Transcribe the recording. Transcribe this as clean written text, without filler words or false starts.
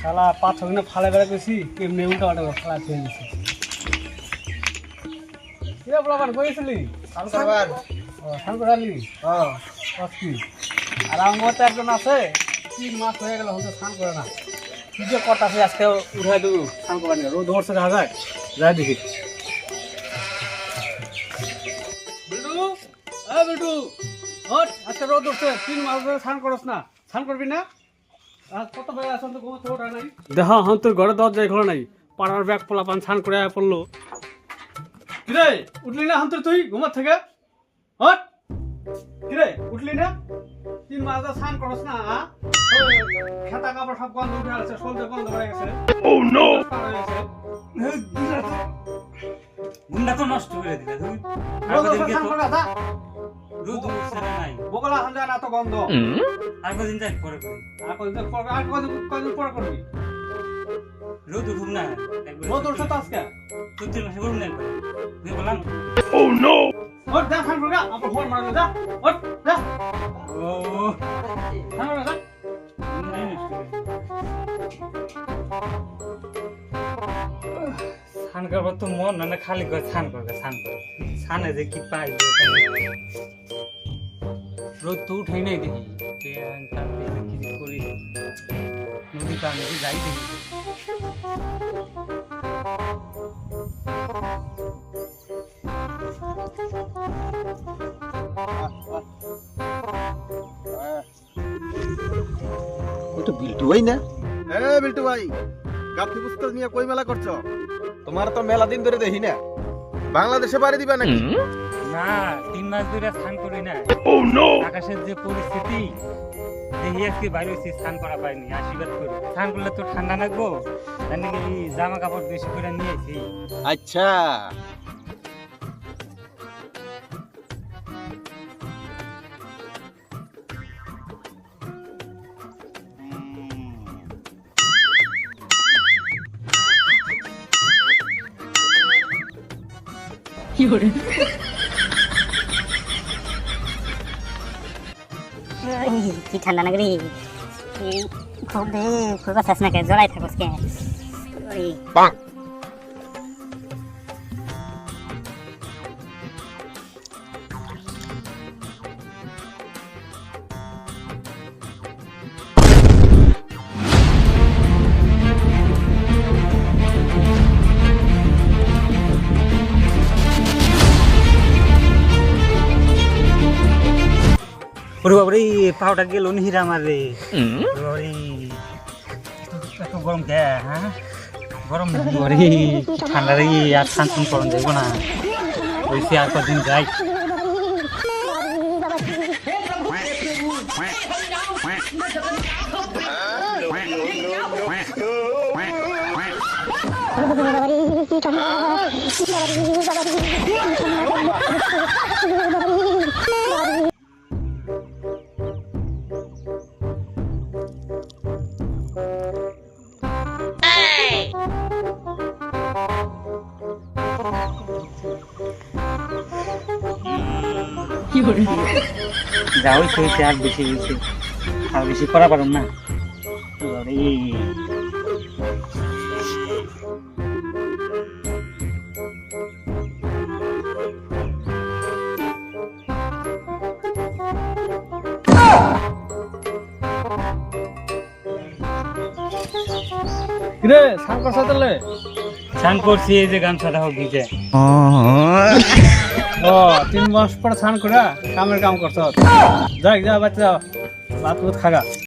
শালা পাথর ফালে বেড়া গেছি কেমনি উল্টা পাল্টা ফালা খেয়ে গেছি কিরে বলাবার কইছিলি সান করবার সান করালি কি আর আমার তো একজন আছে 3 মাস হয়ে গেল হয়তো স্নান করে না কি যে কটাছে আজকে উঠাই দেবো স্নান করবার নিয়ে রোদ ধরছে দেখা যায় যাই দেখি বিটু বিটু হট আজকে রোদ ধরছে 3 মাস ধরে স্নান করস না স্নান করবি না কত বেলা আসন তো ঘুমোতে ওঠা নাই দেখ হন তোর ঘরে দরজায় খোলা নাই পাড়ার ব্যাগ পোলা পান স্নান করে পড়লো কিরে উঠলি না হন তুই ঘুমার থেকে হট কিরে উঠলি না 3 মাস ধরে স্নান করস না খেতা কাপড় সব গন্ধ উঠে আসছে সলতে গন্ধ হয়ে গেছে ও নো গুন্ডা তো নষ্ট করে দিলে তুমি রোদ উঠছে না নাই বগলা হান যায় না তো গন্ধ আর কদিন যাই পরে করি আর কদিন পরে করবি রোদ উঠুক না রোদ উঠছে তো আজকে 2-3 মাসে করুন না একবার তুই বললাম ও নো ওঠ যা স্নান করগা আপন ফোন মারবে যা ওঠ যা ও স্নান করগা স্নান করবার তো মন না খালি করে স্নান করবে স্নান করে স্নানে যে কি পাই রোদ তো উঠাই নাই দেখি কি করি নদী পানি যাই দেখি তো বিল্টু ভাই না বিল্টু ভাই গাপ্তি পুস্তক নিয়ে কই মেলা করছো তোমার তো মেলা দিন ধরে দেখি না বাংলাদেশে বাড়ি দিবা নাকি না 3 মাস ধরে স্নান করি না আকাশের যে পরিস্থিতি দেখি আজকে বাইরে স্নান করা পাইনি আশীর্বাদ করি স্নান করলে তো ঠান্ডা লাগবো তার নাকি জামা কাপড় বেশি করে নিয়েছি আচ্ছা কি ঠান্ডা লাগে রে খুব দে খুব বাতাস না কে জড়াই থাকস কে ওরে ওরে বাবারে পাউডার গেল নিহিরা আমার রে বাবারে এত গরম কে হ্যাঁ গরম ওরে ঠান্ডা রে আর স্নান করন যাইব না ওইসে আর কদিন যাই যা হয়েছে আর বেশি হয়েছে আর বেশি করা পারুন না কিরে স্নান করছ তাহলে স্নান করছি এই যে গামছাটা হোক ভিজে ও 3 মাস পর স্নান করে কামের কাম করছ যাই যা বাচ্চা ভাত খাগা